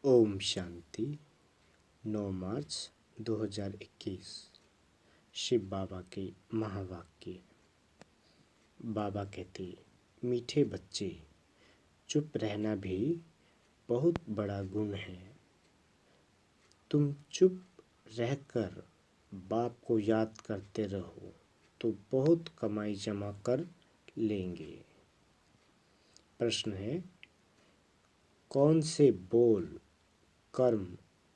ओम शांति। 9 मार्च 2021। शिव बाबा के महावाक्य। बाबा कहते, मीठे बच्चे, चुप रहना भी बहुत बड़ा गुण है। तुम चुप रहकर बाप को याद करते रहो तो बहुत कमाई जमा कर लेंगे। प्रश्न है, कौन से बोल कर्म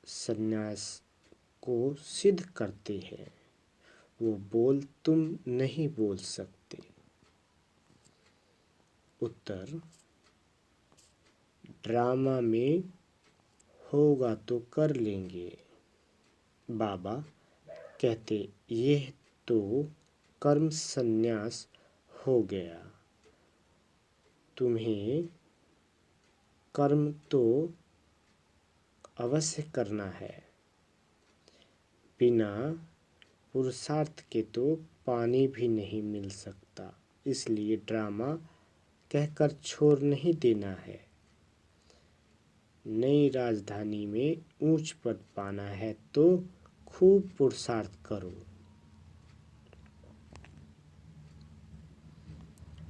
संन्यास को सिद्ध करते हैं? वो बोल तुम नहीं बोल सकते। उत्तर, ड्रामा में होगा तो कर लेंगे। बाबा कहते, यह तो कर्म संन्यास हो गया। तुम्हें कर्म तो अवश्य करना है। बिना पुरुषार्थ के तो पानी भी नहीं मिल सकता, इसलिए ड्रामा कहकर छोड़ नहीं देना है। नई राजधानी में ऊंच पद पाना है तो खूब पुरुषार्थ करो।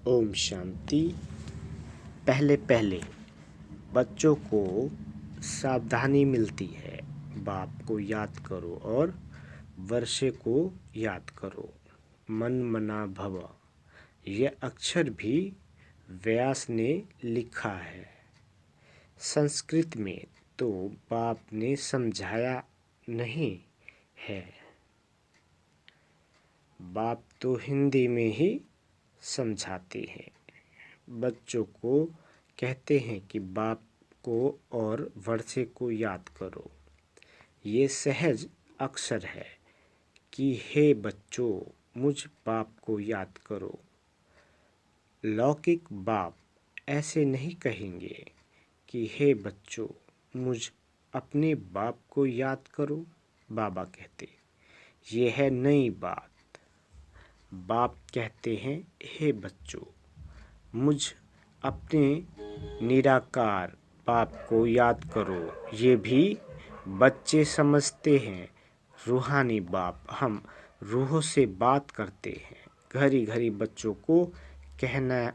ओम शांति। पहले बच्चों को सावधानी मिलती है। बाप को याद करो और वर्षे को याद करो। मन मना भव, यह अक्षर भी व्यास ने लिखा है। संस्कृत में तो बाप ने समझाया नहीं है, बाप तो हिंदी में ही समझाते हैं। बच्चों को कहते हैं कि बाप को और वर्षे को याद करो। ये सहज अक्षर है कि हे बच्चों, मुझ बाप को याद करो। लौकिक बाप ऐसे नहीं कहेंगे कि हे बच्चों, मुझ अपने बाप को याद करो। बाबा कहते, ये है नई बात। बाप कहते हैं, हे बच्चों, मुझ अपने निराकार बाप को याद करो। ये भी बच्चे समझते हैं। रूहानी बाप, हम रूहों से बात करते हैं। घड़ी घड़ी बच्चों को कहना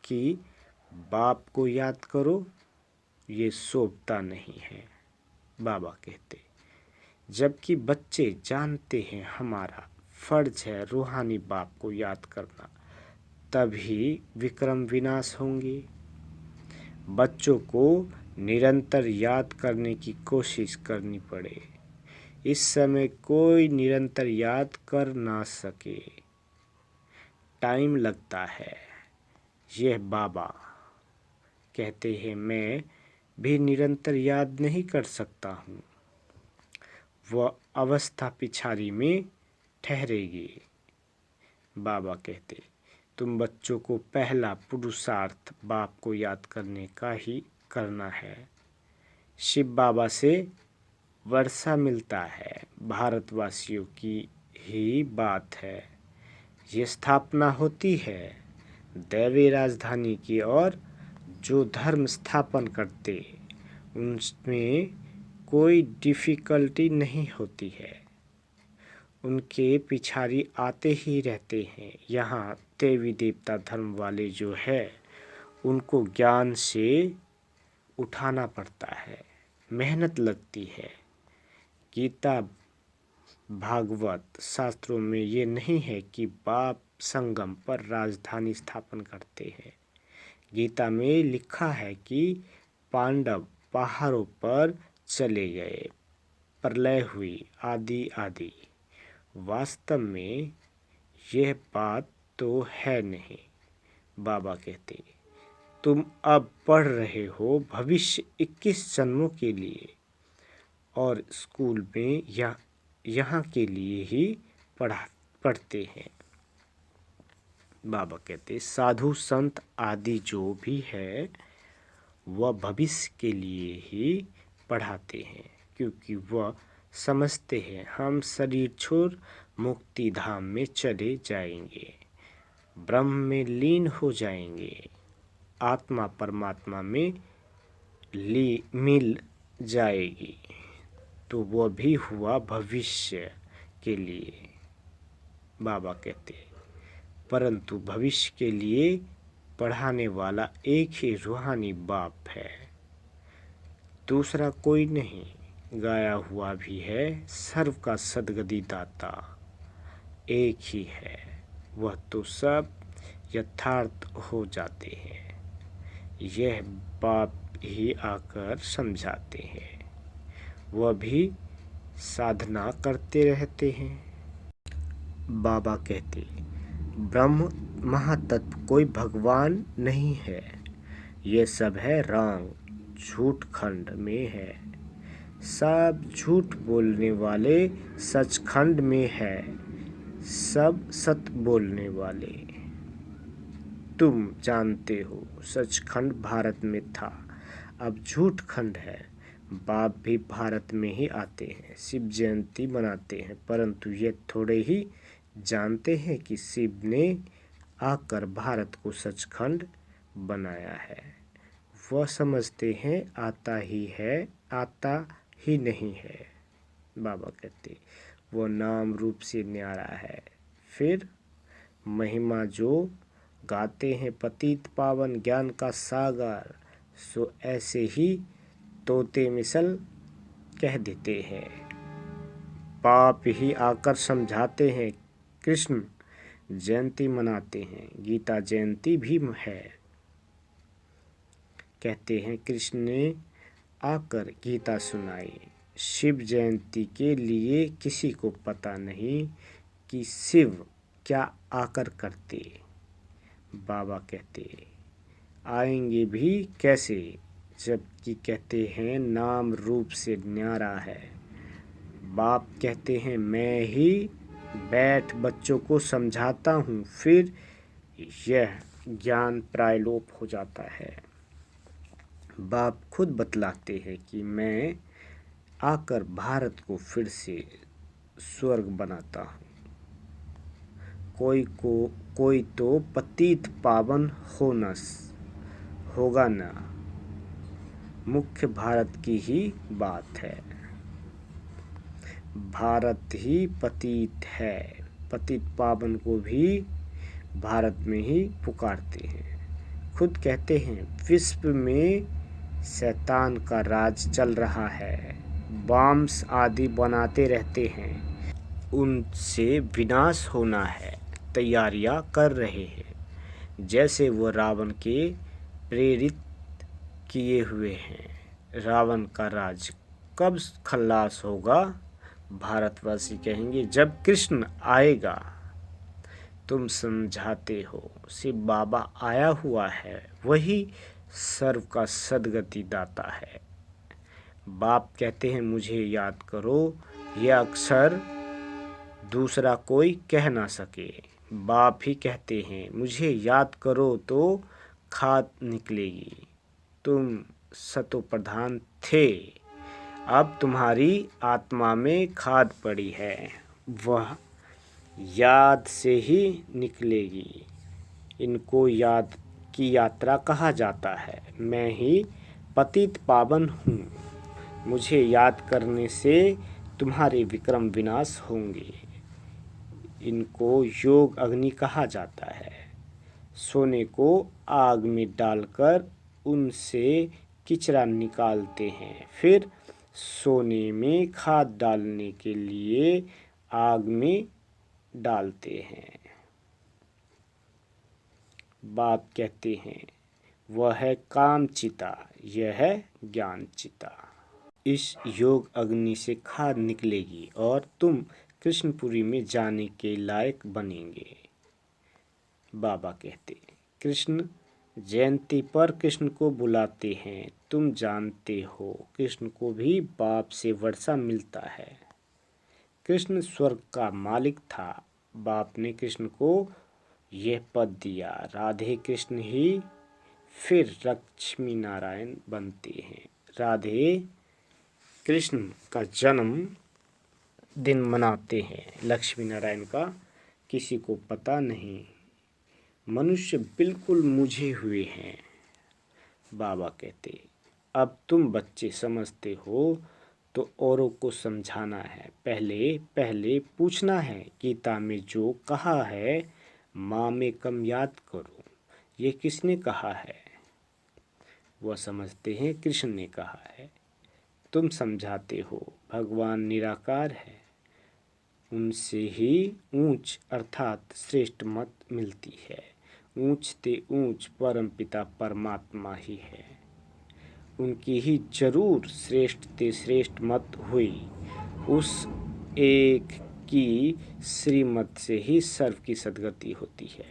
कि बाप को याद करो, ये शोभता नहीं है। बाबा कहते, जबकि बच्चे जानते हैं हमारा फर्ज है रूहानी बाप को याद करना, तभी विक्रम विनाश होंगे। बच्चों को निरंतर याद करने की कोशिश करनी पड़े। इस समय कोई निरंतर याद कर ना सके, टाइम लगता है। यह बाबा कहते हैं, मैं भी निरंतर याद नहीं कर सकता हूँ। वह अवस्था पिछाड़ी में ठहरेगी। बाबा कहते, तुम बच्चों को पहला पुरुषार्थ बाप को याद करने का ही करना है। शिव बाबा से वर्षा मिलता है, भारतवासियों की ही बात है। ये स्थापना होती है दैवी राजधानी की, और जो धर्म स्थापन करते उनमें कोई डिफ़िकल्टी नहीं होती है। उनके पिछाड़ी आते ही रहते हैं। यहाँ देवी देवता धर्म वाले जो है, उनको ज्ञान से उठाना पड़ता है, मेहनत लगती है। गीता भागवत शास्त्रों में ये नहीं है कि बाप संगम पर राजधानी स्थापन करते हैं। गीता में लिखा है कि पांडव पहाड़ों पर चले गए, प्रलय हुई, आदि आदि। वास्तव में यह बात तो है नहीं। बाबा कहते, तुम अब पढ़ रहे हो भविष्य 21 जन्मों के लिए, और स्कूल में यहाँ के लिए ही पढ़ते हैं। बाबा कहते, साधु संत आदि जो भी है वह भविष्य के लिए ही पढ़ाते हैं, क्योंकि वह समझते हैं हम शरीर छोड़ मुक्ति धाम में चले जाएंगे, ब्रह्म में लीन हो जाएंगे, आत्मा परमात्मा में मिल जाएगी तो वह भी हुआ भविष्य के लिए, बाबा कहते। परंतु भविष्य के लिए पढ़ाने वाला एक ही रूहानी बाप है, दूसरा कोई नहीं। गाया हुआ भी है, सर्व का सद्गति दाता एक ही है, वह तो सब यथार्थ हो जाते हैं। यह बाप ही आकर समझाते हैं, वह भी साधना करते रहते हैं। बाबा कहते, ब्रह्म महातत्व कोई भगवान नहीं है, ये सब है रंग, झूठ खंड में है। सब झूठ बोलने वाले सचखंड में है, सब सत बोलने वाले। तुम जानते हो सचखंड भारत में था, अब झूठ खंड है। बाप भी भारत में ही आते हैं, शिव जयंती मनाते हैं, परंतु ये थोड़े ही जानते हैं कि शिव ने आकर भारत को सचखंड बनाया है। वह समझते हैं आता ही है, आता ही नहीं है। बाबा कहते, वो नाम रूप से न्यारा है। फिर महिमा जो गाते हैं पतित पावन ज्ञान का सागर, सो ऐसे ही तोते मिसल कह देते हैं। बाप ही आकर समझाते हैं, कृष्ण जयंती मनाते हैं, गीता जयंती भी है। कहते हैं कृष्ण ने आकर गीता सुनाई। शिव जयंती के लिए किसी को पता नहीं कि शिव क्या आकर करते। बाबा कहते, आएंगे भी कैसे, जबकि कहते हैं नाम रूप से न्यारा है। बाप कहते हैं मैं ही बैठ बच्चों को समझाता हूँ, फिर यह ज्ञान प्रायलोप हो जाता है। बाप खुद बतलाते हैं कि मैं आकर भारत को फिर से स्वर्ग बनाता हूँ। कोई तो पतित पावन होगा ना, मुख्य भारत की ही बात है। भारत ही पतित है, पतित पावन को भी भारत में ही पुकारते हैं। खुद कहते हैं विश्व में शैतान का राज चल रहा है, बॉम्ब्स आदि बनाते रहते हैं, उनसे विनाश होना है, तैयारियां कर रहे हैं। जैसे वो रावण के प्रेरित किए हुए हैं। रावण का राज कब खल्लास होगा? भारतवासी कहेंगे जब कृष्ण आएगा। तुम समझाते हो शिव बाबा आया हुआ है, वही सर्व का सद्गति दाता है। बाप कहते हैं मुझे याद करो, यह अक्सर दूसरा कोई कह ना सके। बाप ही कहते हैं मुझे याद करो तो खाद निकलेगी। तुम सतो प्रधान थे, अब तुम्हारी आत्मा में खाद पड़ी है, वह याद से ही निकलेगी। इनको याद की यात्रा कहा जाता है। मैं ही पतित पावन हूँ, मुझे याद करने से तुम्हारे विक्रम विनाश होंगे। इनको योग अग्नि कहा जाता है। सोने को आग में डालकर उनसे किचरा निकालते हैं, फिर सोने में खाद डालने के लिए आग में डालते हैं। बाप कहते हैं वह है काम चिता, यह है ज्ञान चिता। इस योग अग्नि से खाद निकलेगी और तुम कृष्णपुरी में जाने के लायक बनेंगे। बाबा कहते कृष्ण जयंती पर कृष्ण को बुलाते हैं। तुम जानते हो कृष्ण को भी बाप से वर्षा मिलता है। कृष्ण स्वर्ग का मालिक था, बाप ने कृष्ण को यह पद दिया। राधे कृष्ण ही फिर लक्ष्मी नारायण बनते हैं। राधे कृष्ण का जन्म दिन मनाते हैं, लक्ष्मी नारायण का किसी को पता नहीं। मनुष्य बिल्कुल मुझे हुए हैं। बाबा कहते अब तुम बच्चे समझते हो तो औरों को समझाना है। पहले पहले पूछना है, गीता में जो कहा है माँ में कम याद करो, ये किसने कहा है? वह समझते हैं कृष्ण ने कहा है। तुम समझाते हो भगवान निराकार है, उनसे ही ऊंच अर्थात श्रेष्ठ मत मिलती है। ऊंच ते ऊंच परमपिता परमात्मा ही है, उनकी ही जरूर श्रेष्ठ ते श्रेष्ठ मत हुई। उस एक की श्रीमत से ही सर्व की सद्गति होती है।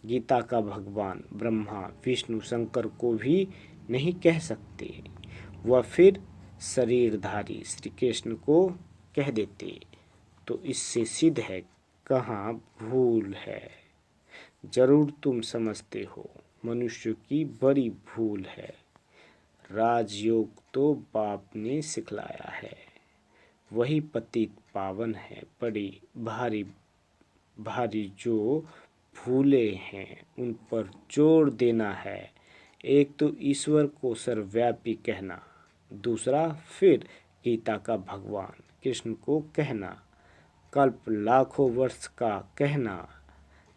गीता का भगवान ब्रह्मा विष्णु शंकर को भी नहीं कह सकते, वह फिर शरीरधारी श्री कृष्ण को कह देते। तो इससे सिद्ध है कहाँ भूल है। जरूर तुम समझते हो मनुष्य की बड़ी भूल है। राजयोग तो बाप ने सिखलाया है, वही पतित पावन है। बड़ी भारी भारी जो भूले हैं उन पर जोर देना है। एक तो ईश्वर को सर्वव्यापी कहना, दूसरा फिर गीता का भगवान कृष्ण को कहना, कल्प लाखों वर्ष का कहना।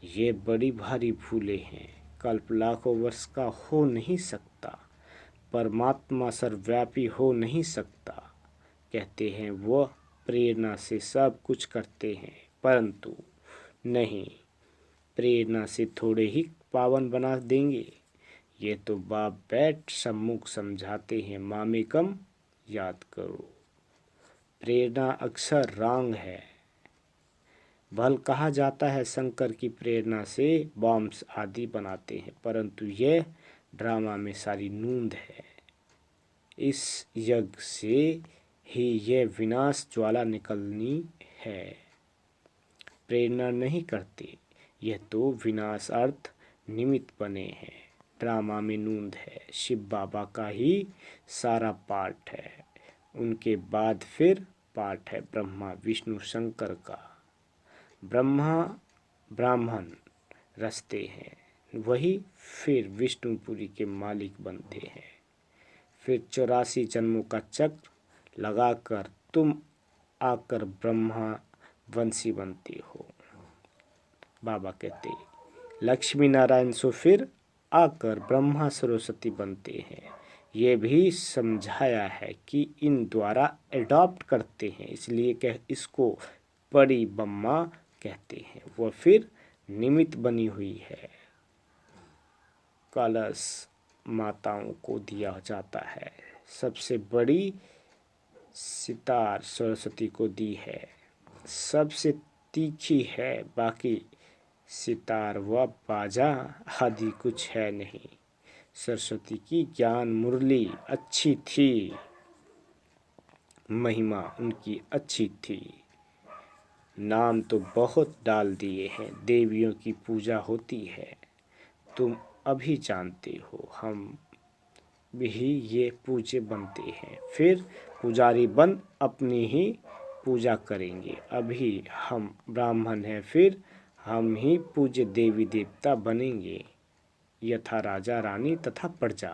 ये बड़ी भारी भूले हैं। कल्प लाखों वर्ष का हो नहीं सकता, परमात्मा सर्वव्यापी हो नहीं सकता। कहते हैं वह प्रेरणा से सब कुछ करते हैं, परंतु नहीं, प्रेरणा से थोड़े ही पावन बना देंगे। ये तो बाप बैठ सम्मुख समझाते हैं, मामे कम याद करो। प्रेरणा अक्सर रांग है। भल कहा जाता है शंकर की प्रेरणा से बॉम्ब्स आदि बनाते हैं, परंतु यह ड्रामा में सारी नूंद है। इस यज्ञ से ही यह विनाश ज्वाला निकलनी है। प्रेरणा नहीं करते, यह तो विनाशार्थ निमित्त बने हैं। ड्रामा में नूंद है। शिव बाबा का ही सारा पाठ है, उनके बाद फिर पाठ है ब्रह्मा विष्णु शंकर का। ब्रह्मा ब्राह्मण रचते हैं, वही फिर विष्णुपुरी के मालिक बनते हैं। फिर 84 जन्मों का चक्र लगाकर तुम आकर ब्रह्मा वंशी बनते हो। बाबा कहते लक्ष्मी नारायण सो फिर आकर ब्रह्मा सरस्वती बनते हैं। ये भी समझाया है कि इन द्वारा एडॉप्ट करते हैं, इसलिए कह इसको बड़ी ब्रह्मा कहते हैं। वह फिर निमित्त बनी हुई है। कलश माताओं को दिया जाता है। सबसे बड़ी सितार सरस्वती को दी है, सबसे तीखी है। बाकी सितार व बाजा आदि कुछ है नहीं। सरस्वती की ज्ञान मुरली अच्छी थी, महिमा उनकी अच्छी थी। नाम तो बहुत डाल दिए हैं, देवियों की पूजा होती है, तुम अभी जानते हो। हम भी ये पूजे बनते हैं, फिर पुजारी बन अपनी ही पूजा करेंगे। अभी हम ब्राह्मण हैं, फिर हम ही पूज्य देवी देवता बनेंगे, यथा राजा रानी तथा प्रजा।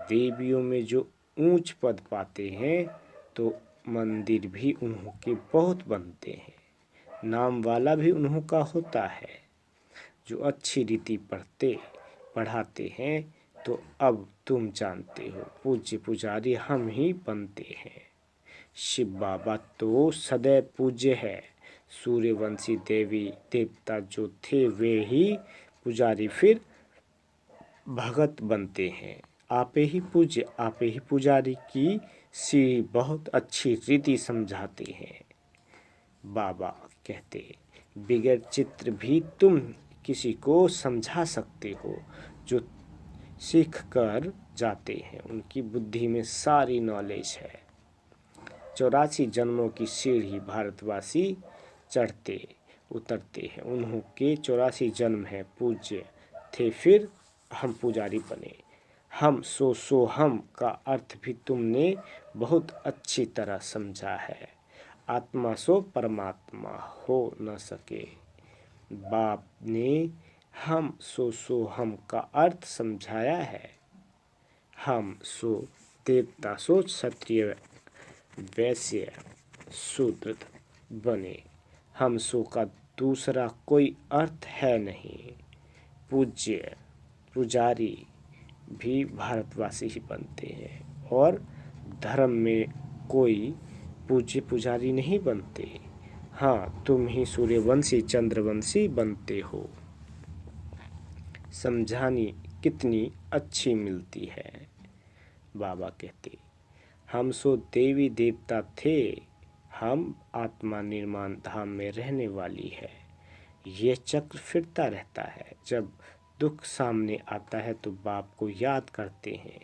देवियों में जो ऊंच पद पाते हैं तो मंदिर भी उन्हों के बहुत बनते हैं, नाम वाला भी उन्हों का होता है। जो अच्छी रीति पढ़ाते हैं तो अब तुम जानते हो पूज्य पुजारी हम ही बनते हैं। शिव बाबा तो सदैव पूज्य है। सूर्यवंशी देवी देवता जो थे वे ही पुजारी फिर भगत बनते हैं। आपे ही पूज्य आपे ही पुजारी की सी बहुत अच्छी रीति समझाते हैं। बाबा कहते बिगैर चित्र भी तुम किसी को समझा सकते हो। जो सीख कर जाते हैं उनकी बुद्धि में सारी नॉलेज है। 84 जन्मों की सीढ़ी भारतवासी चढ़ते उतरते हैं, उन्हों के 84 जन्म हैं, पूज्य थे फिर हम पुजारी बने। हम सो हम का अर्थ भी तुमने बहुत अच्छी तरह समझा है। आत्मा सो परमात्मा हो न सके। बाप ने हम सो हम का अर्थ समझाया है। हम सो देवता सो क्षत्रिय वैश्य शूद्र बने। हम सो का दूसरा कोई अर्थ है नहीं। पूज्य पुजारी भी भारतवासी ही बनते हैं और धर्म में कोई पूज्य पुजारी नहीं बनते। हाँ, तुम ही सूर्यवंशी चंद्रवंशी बनते हो। समझानी कितनी अच्छी मिलती है। बाबा कहते, हम सो देवी देवता थे, हम आत्मा निर्माण धाम में रहने वाली है। ये चक्र फिरता रहता है। जब दुख सामने आता है तो बाप को याद करते हैं।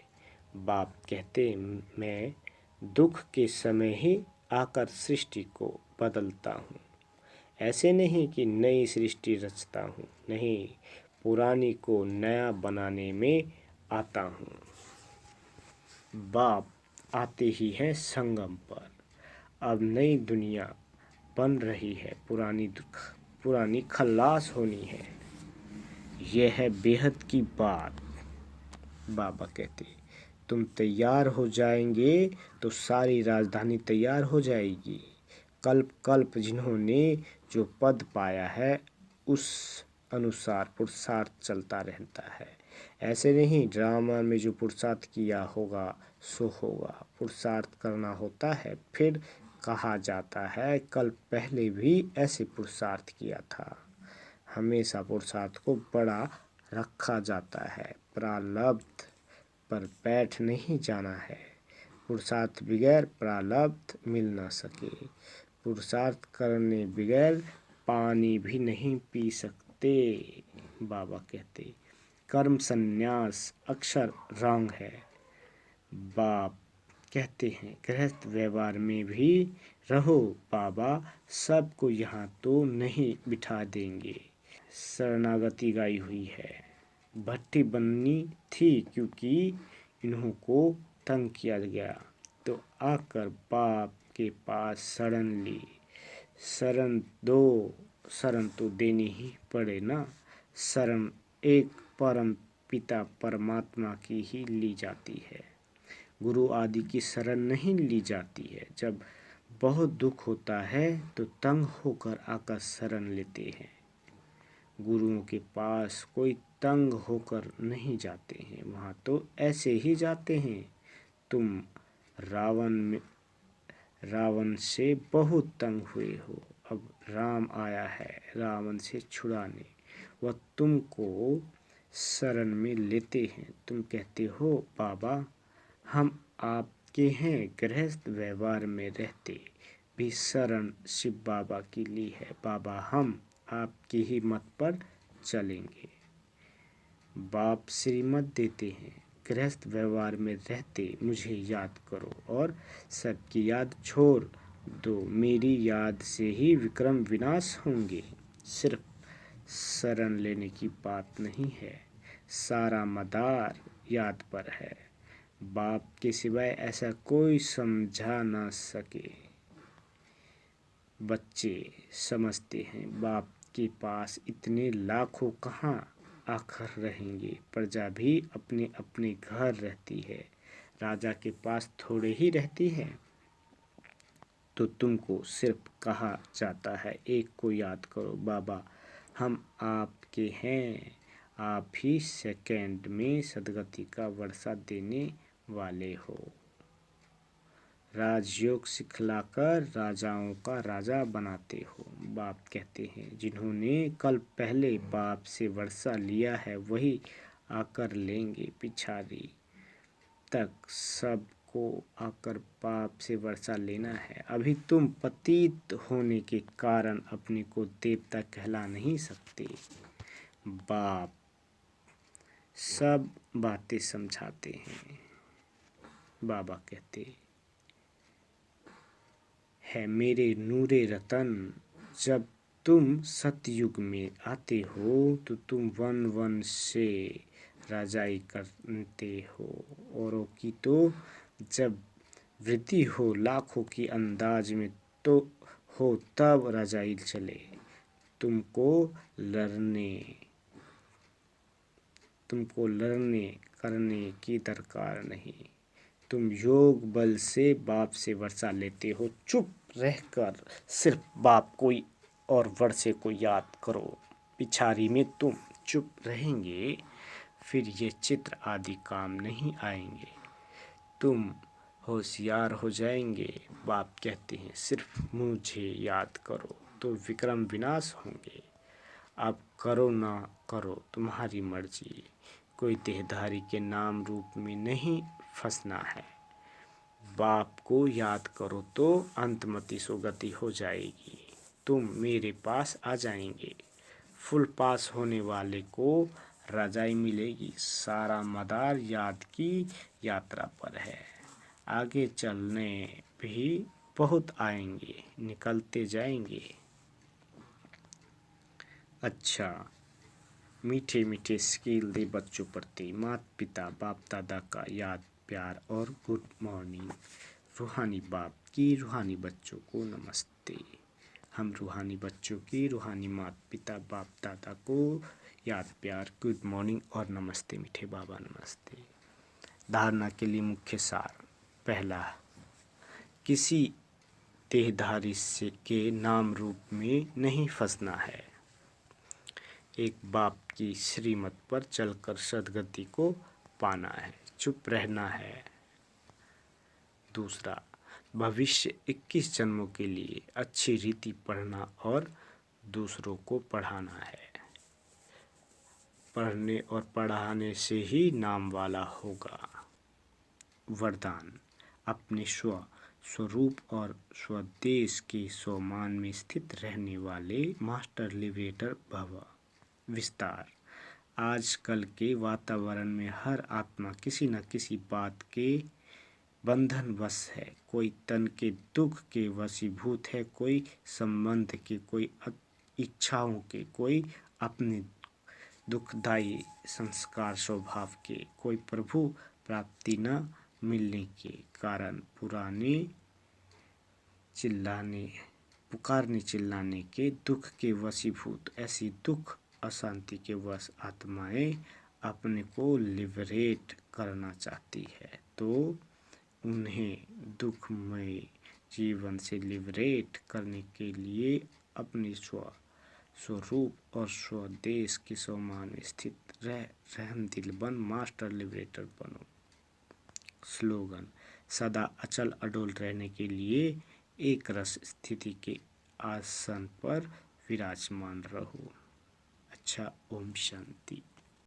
बाप कहते, मैं दुख के समय ही आकर सृष्टि को बदलता हूँ। ऐसे नहीं कि नई सृष्टि रचता हूँ, नहीं, पुरानी को नया बनाने में आता हूँ। बाप आते ही है संगम पर। अब नई दुनिया बन रही है, पुरानी खल्लास होनी है। यह है बेहद की बात। बाबा कहते, तुम तैयार हो जाएंगे तो सारी राजधानी तैयार हो जाएगी। कल्प कल्प जिन्होंने जो पद पाया है उस अनुसार पुरुषार्थ चलता रहता है। ऐसे नहीं ड्रामा में जो पुरुषार्थ किया होगा सो होगा। पुरुषार्थ करना होता है। फिर कहा जाता है कल पहले भी ऐसे पुरुषार्थ किया था। हमेशा पुरुषार्थ को बड़ा रखा जाता है। प्रारब्ध पर बैठ नहीं जाना है। पुरुषार्थ बगैर प्रारब्ध मिल ना सके। पुरुषार्थ करने बगैर पानी भी नहीं पी सकते। बाबा कहते, कर्म संन्यास अक्षर रंग है। बाप कहते हैं गृहस्थ व्यवहार में भी रहो। बाबा सबको यहाँ तो नहीं बिठा देंगे। शरणागति गाई हुई है। भट्टी बननी थी क्योंकि इन्हों को तंग किया गया तो आकर बाप के पास शरण ली। शरण दो, शरण तो देनी ही पड़े ना। शरण एक परम पिता परमात्मा की ही ली जाती है। गुरु आदि की शरण नहीं ली जाती है। जब बहुत दुख होता है तो तंग होकर आकर शरण लेते हैं। गुरुओं के पास कोई तंग होकर नहीं जाते हैं, वहाँ तो ऐसे ही जाते हैं। तुम रावण से बहुत तंग हुए हो। अब राम आया है रावण से छुड़ाने। वह तुमको शरण में लेते हैं। तुम कहते हो बाबा हम आपके हैं। गृहस्थ व्यवहार में रहते भी शरण शिव बाबा की ली है। बाबा हम आपकी ही मत पर चलेंगे। बाप श्रीमत देते हैं, गृहस्थ व्यवहार में रहते मुझे याद करो और सबकी याद छोड़ दो। मेरी याद से ही विक्रम विनाश होंगे। सिर्फ शरण लेने की बात नहीं है, सारा मदार याद पर है। बाप के सिवाय ऐसा कोई समझा ना सके। बच्चे समझते हैं बाप के पास इतने लाखों कहाँ आकर रहेंगे। प्रजा भी अपने अपने घर रहती है, राजा के पास थोड़े ही रहती है। तो तुमको सिर्फ कहा जाता है एक को याद करो। बाबा हम आपके हैं, आप ही सेकंड में सदगति का वर्षा देने वाले हो। राजयोग सिखलाकर राजाओं का राजा बनाते हो। बाप कहते हैं जिन्होंने कल पहले बाप से वर्षा लिया है वही आकर लेंगे। पिछाड़ी तक सबको आकर बाप से वर्षा लेना है। अभी तुम पतित होने के कारण अपने को देवता कहला नहीं सकते। बाप सब बातें समझाते हैं। बाबा कहते है मेरे नूरे रतन, जब तुम सतयुग में आते हो तो तुम वन वन से राजाई करते हो। औरों की तो जब वृद्धि हो लाखों की अंदाज में तो हो तब राजाई चले। तुमको लड़ने करने की दरकार नहीं। तुम योग बल से बाप से वर्षा लेते हो, चुप रहकर सिर्फ बाप कोई और वर्षे को याद करो। पिछाड़ी में तुम चुप रहेंगे, फिर ये चित्र आदि काम नहीं आएंगे। तुम होशियार हो जाएंगे। बाप कहते हैं सिर्फ मुझे याद करो तो विक्रम विनाश होंगे। अब करो ना करो तुम्हारी मर्जी, कोई देहधारी के नाम रूप में नहीं फंसना है। बाप को याद करो तो अंतमति सुगति हो जाएगी। तुम मेरे पास आ जाएंगे। फुल पास होने वाले को रजाई मिलेगी। सारा मदार याद की यात्रा पर है। आगे चलने भी बहुत आएंगे, निकलते जाएंगे। अच्छा, मीठे मीठे स्किल दे बच्चों प्रति, माता पिता बाप दादा का याद प्यार और गुड मॉर्निंग। रूहानी बाप की रूहानी बच्चों को नमस्ते। हम रूहानी बच्चों की रूहानी माता पिता बाप दादा को याद प्यार गुड मॉर्निंग और नमस्ते। मीठे बाबा नमस्ते। धारणा के लिए मुख्य सार। पहला, किसी देहधारी से के नाम रूप में नहीं फंसना है। एक बाप की श्रीमत पर चलकर सद्गति को पाना है, चुप रहना है। दूसरा, भविष्य 21 जन्मों के लिए अच्छी रीति पढ़ना और दूसरों को पढ़ाना है। पढ़ने और पढ़ाने से ही नाम वाला होगा। वरदान, अपने स्वरूप और स्वदेश के स्वमान में स्थित रहने वाले मास्टर लिबरेटर भव। विस्तार, आजकल के वातावरण में हर आत्मा किसी न किसी बात के बंधन वश है। कोई तन के दुख के वशीभूत है, कोई संबंध के, कोई इच्छाओं के, कोई अपने दुखदायी संस्कार स्वभाव के, कोई प्रभु प्राप्ति न मिलने के कारण पुकारने चिल्लाने के दुख के वशीभूत। ऐसी दुख अशांति के वश आत्माएं अपने को लिबरेट करना चाहती है, तो उन्हें दुखमय जीवन से लिबरेट करने के लिए अपने स्वरूप और स्वदेश के समान में स्थित रहमदिल बन मास्टर लिबरेटर बनो। स्लोगन, सदा अचल अडोल रहने के लिए एक रस स्थिति के आसन पर विराजमान रहो। अच्छा, ओम शांति।